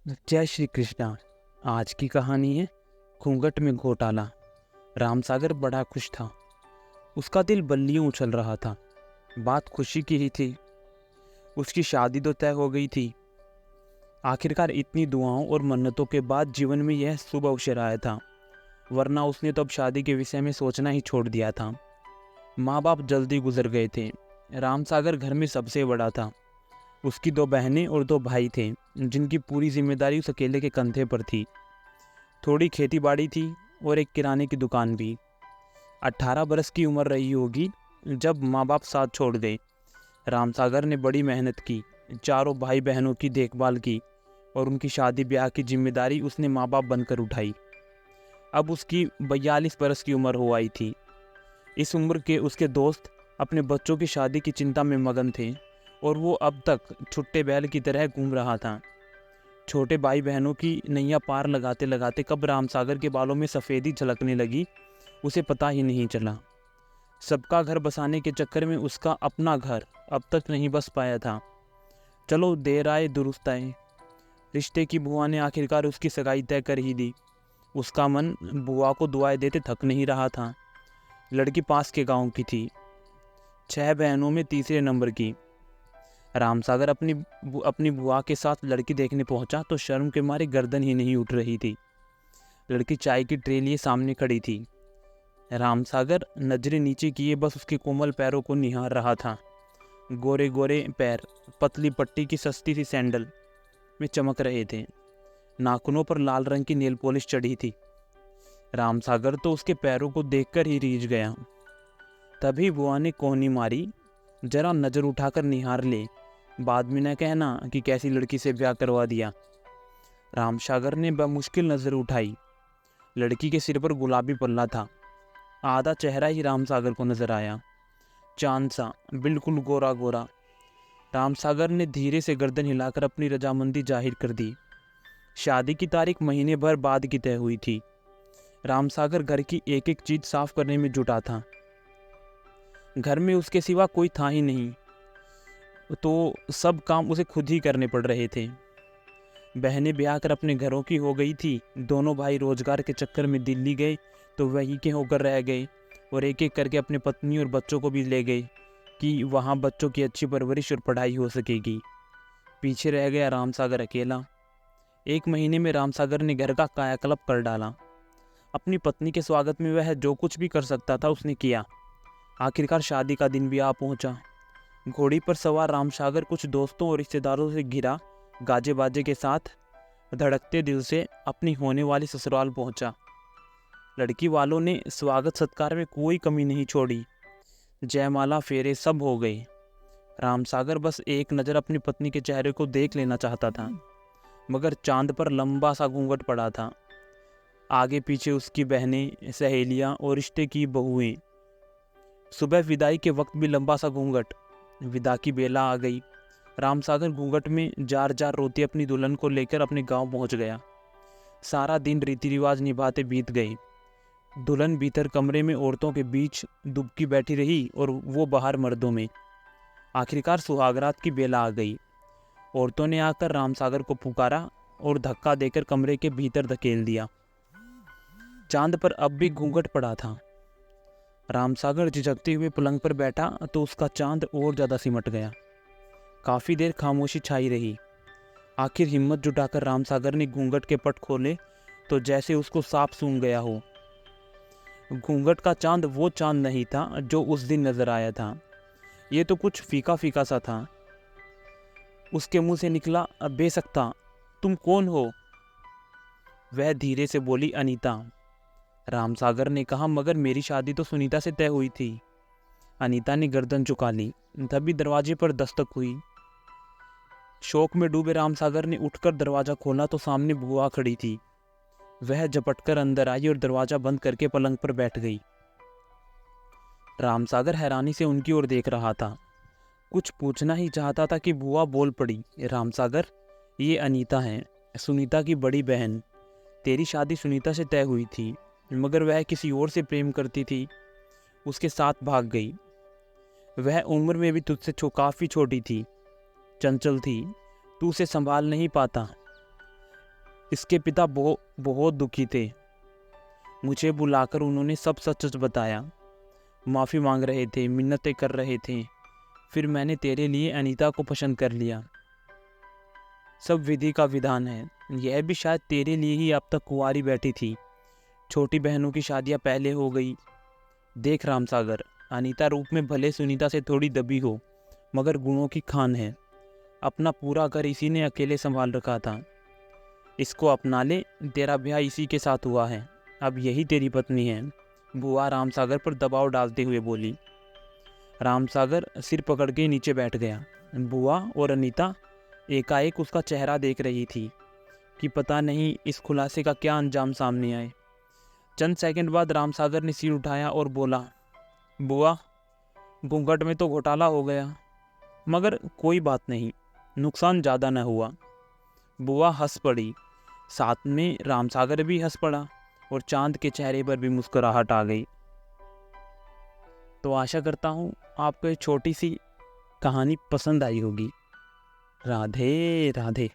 जय श्री कृष्णा। आज की कहानी है घूंघट में घोटाला। रामसागर बड़ा खुश था। उसका दिल बल्लियों उछल रहा था। बात खुशी की ही थी। उसकी शादी तो तय हो गई थी। आखिरकार इतनी दुआओं और मन्नतों के बाद जीवन में यह शुभ अवसर आया था, वरना उसने तो अब शादी के विषय में सोचना ही छोड़ दिया था। माँ बाप जल्दी गुजर गए थे। रामसागर घर में सबसे बड़ा था। उसकी 2 बहनें और 2 भाई थे, जिनकी पूरी जिम्मेदारी उस अकेले के कंधे पर थी। थोड़ी खेती बाड़ी थी और एक किराने की दुकान भी। 18 बरस की उम्र रही होगी जब माँ बाप साथ छोड़ गए। रामसागर ने बड़ी मेहनत की, चारों भाई बहनों की देखभाल की और उनकी शादी ब्याह की जिम्मेदारी उसने माँ बाप बनकर उठाई। अब उसकी 42 बरस की उम्र हो आई थी। इस उम्र के उसके दोस्त अपने बच्चों की शादी की चिंता में मगन थे और वो अब तक छुट्टे बैल की तरह घूम रहा था। छोटे भाई बहनों की नैया पार लगाते लगाते कब रामसागर के बालों में सफ़ेदी झलकने लगी, उसे पता ही नहीं चला। सबका घर बसाने के चक्कर में उसका अपना घर अब तक नहीं बस पाया था। चलो देर आए दुरुस्त आए। रिश्ते की बुआ ने आखिरकार उसकी सगाई तय कर ही दी। उसका मन बुआ को दुआएं देते थक नहीं रहा था। लड़की पास के गांव की थी, 6 बहनों में तीसरे नंबर की। रामसागर अपनी बुआ के साथ लड़की देखने पहुंचा तो शर्म के मारे गर्दन ही नहीं उठ रही थी। लड़की चाय की ट्रे लिए सामने खड़ी थी। रामसागर नजरें नीचे किए बस उसके कोमल पैरों को निहार रहा था। गोरे गोरे पैर पतली पट्टी की सस्ती सी सैंडल में चमक रहे थे। नाखूनों पर लाल रंग की नेल पॉलिश चढ़ी थी। रामसागर तो उसके पैरों को देखकर ही रीझ गया। तभी बुआ ने कोहनी मारी, जरा नजर उठाकर निहार ले, बाद में न कहना कि कैसी लड़की से ब्याह करवा दिया। रामसागर ने बमुश्किल नजर उठाई। लड़की के सिर पर गुलाबी पल्ला था। आधा चेहरा ही रामसागर को नजर आया, चांद सा, बिल्कुल गोरा गोरा। रामसागर ने धीरे से गर्दन हिलाकर अपनी रजामंदी जाहिर कर दी। शादी की तारीख महीने भर बाद की तय हुई थी। रामसागर घर की एक एक चीज साफ करने में जुटा था। घर में उसके सिवा कोई था ही नहीं, तो सब काम उसे खुद ही करने पड़ रहे थे। बहनें ब्याह कर अपने घरों की हो गई थी। दोनों भाई रोजगार के चक्कर में दिल्ली गए तो वहीं के होकर रह गए और एक एक करके अपने पत्नी और बच्चों को भी ले गए कि वहाँ बच्चों की अच्छी परवरिश और पढ़ाई हो सकेगी। पीछे रह गया रामसागर अकेला। 1 महीने में रामसागर ने घर का कायाकल्प कर डाला। अपनी पत्नी के स्वागत में वह जो कुछ भी कर सकता था उसने किया। आखिरकार शादी का दिन भी आ पहुंचा। घोड़ी पर सवार रामसागर कुछ दोस्तों और रिश्तेदारों से घिरा गाजे बाजे के साथ धड़कते दिल से अपनी होने वाली ससुराल पहुंचा। लड़की वालों ने स्वागत सत्कार में कोई कमी नहीं छोड़ी। जयमाला फेरे सब हो गए। रामसागर बस एक नज़र अपनी पत्नी के चेहरे को देख लेना चाहता था, मगर चांद पर लंबा सा घूंघट पड़ा था। आगे पीछे उसकी बहनें, सहेलियां और रिश्ते की बहुएं। सुबह विदाई के वक्त भी लंबा सा घूंघट। विदा की बेला आ गई। रामसागर घूंघट में जार जार रोती अपनी दुल्हन को लेकर अपने गांव पहुंच गया। सारा दिन रीति रिवाज निभाते बीत गए। दुल्हन भीतर कमरे में औरतों के बीच दुबकी बैठी रही और वो बाहर मर्दों में। आखिरकार सुहागरात की बेला आ गई। औरतों ने आकर रामसागर को पुकारा और धक्का देकर कमरे के भीतर धकेल दिया। चांद पर अब भी घूंघट पड़ा था। रामसागर झिझकते हुए पलंग पर बैठा तो उसका चांद और ज्यादा सिमट गया। काफी देर खामोशी छाई रही। आखिर हिम्मत जुटाकर रामसागर ने घूंघट के पट खोले तो जैसे उसको सांप सूंघ गया हो। घूंघट का चांद वो चांद नहीं था जो उस दिन नजर आया था। ये तो कुछ फीका फीका सा था। उसके मुंह से निकला, बेसख्ता, तुम कौन हो? वह धीरे से बोली, अनीता। रामसागर ने कहा, मगर मेरी शादी तो सुनीता से तय हुई थी। अनीता ने गर्दन झुका ली। तभी दरवाजे पर दस्तक हुई। शोक में डूबे रामसागर ने उठकर दरवाजा खोला तो सामने बुआ खड़ी थी। वह झपटकर अंदर आई और दरवाजा बंद करके पलंग पर बैठ गई। रामसागर हैरानी से उनकी ओर देख रहा था। कुछ पूछना ही चाहता था कि बुआ बोल पड़ी, रामसागर, ये अनीता है, सुनीता की बड़ी बहन। तेरी शादी सुनीता से तय हुई थी, मगर वह किसी और से प्रेम करती थी, उसके साथ भाग गई। वह उम्र में भी तुझसे काफ़ी छोटी थी, चंचल थी, तू उसे संभाल नहीं पाता। इसके पिता बहुत दुखी थे। मुझे बुलाकर उन्होंने सब सच सच बताया। माफ़ी मांग रहे थे, मिन्नतें कर रहे थे। फिर मैंने तेरे लिए अनीता को पसंद कर लिया। सब विधि का विधान है। यह भी शायद तेरे लिए ही अब तक कुंवारी बैठी थी। छोटी बहनों की शादियां पहले हो गई। देख रामसागर, अनीता रूप में भले सुनीता से थोड़ी दबी हो, मगर गुणों की खान है। अपना पूरा घर इसी ने अकेले संभाल रखा था। इसको अपना ले, तेरा ब्याह इसी के साथ हुआ है। अब यही तेरी पत्नी है। बुआ रामसागर पर दबाव डालते हुए बोली। रामसागर सिर पकड़ के नीचे बैठ गया। बुआ और अनीता एकाएक उसका चेहरा देख रही थी कि पता नहीं इस खुलासे का क्या अंजाम सामने आए। चंद सेकंड बाद रामसागर ने सिर उठाया और बोला, बुआ, घूंघट में तो घोटाला हो गया, मगर कोई बात नहीं, नुकसान ज़्यादा न हुआ। बुआ हंस पड़ी। साथ में रामसागर भी हंस पड़ा और चांद के चेहरे पर भी मुस्कुराहट आ गई। तो आशा करता हूँ आपको ये छोटी सी कहानी पसंद आई होगी। राधे राधे।